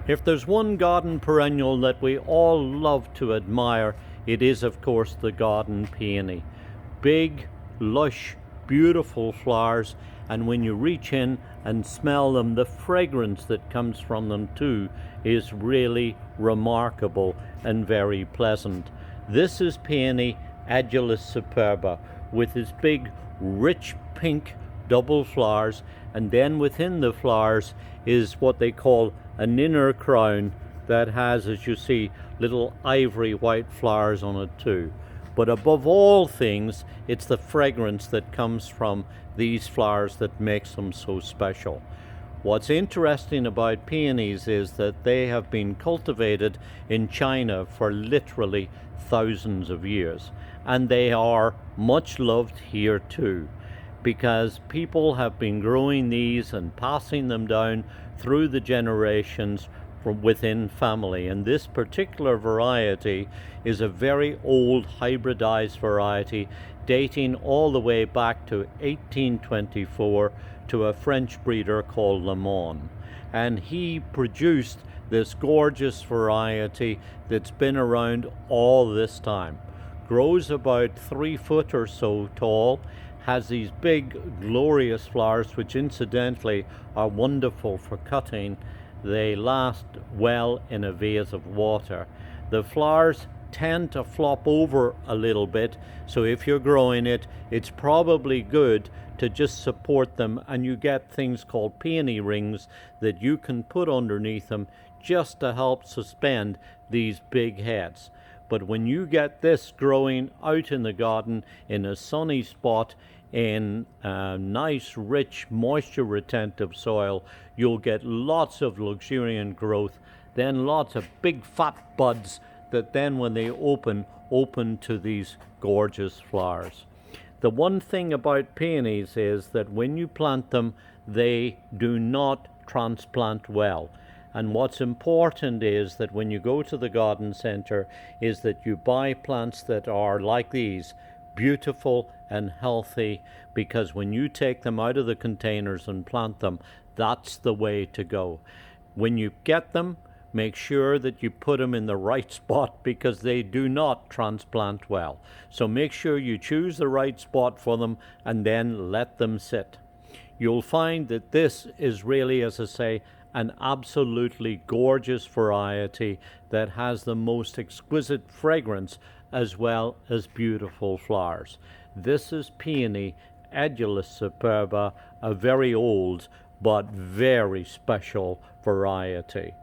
If there's one garden perennial that we all love to admire, it is of course the garden peony. Big, lush, beautiful flowers, and when you reach in and smell them, the fragrance that comes from them too is really remarkable and very pleasant. This is Paeonia Edulis Superba with its big, rich pink double flowers, and then within the flowers is what they call an inner crown that has, as you see, little ivory white flowers on it too. But above all things, it's the fragrance that comes from these flowers that makes them so special. What's interesting about peonies is that they have been cultivated in China for literally thousands of years, and they are much loved here too, because people have been growing these and passing them down through the generations from within family. And this particular variety is a very old hybridized variety dating all the way back to 1824 to a French breeder called Le Mon. And he produced this gorgeous variety that's been around all this time. Grows about 3 foot or so tall, has these big glorious flowers which incidentally are wonderful for cutting. They last well in a vase of water. The flowers tend to flop over a little bit, so if you're growing it, it's probably good to just support them, and you get things called peony rings that you can put underneath them just to help suspend these big heads. But when you get this growing out in the garden in a sunny spot in a nice, rich, moisture retentive soil, you'll get lots of luxuriant growth, then lots of big fat buds that then when they open to these gorgeous flowers. The one thing about peonies is that when you plant them, they do not transplant well. And what's important is that when you go to the garden center is that you buy plants that are like these, beautiful and healthy, because when you take them out of the containers and plant them, that's the way to go. When you get them, make sure that you put them in the right spot, because they do not transplant well. So make sure you choose the right spot for them and then let them sit. You'll find that this is really, as I say, an absolutely gorgeous variety that has the most exquisite fragrance as well as beautiful flowers. This is Paeonia Edulis Superba, a very old but very special variety.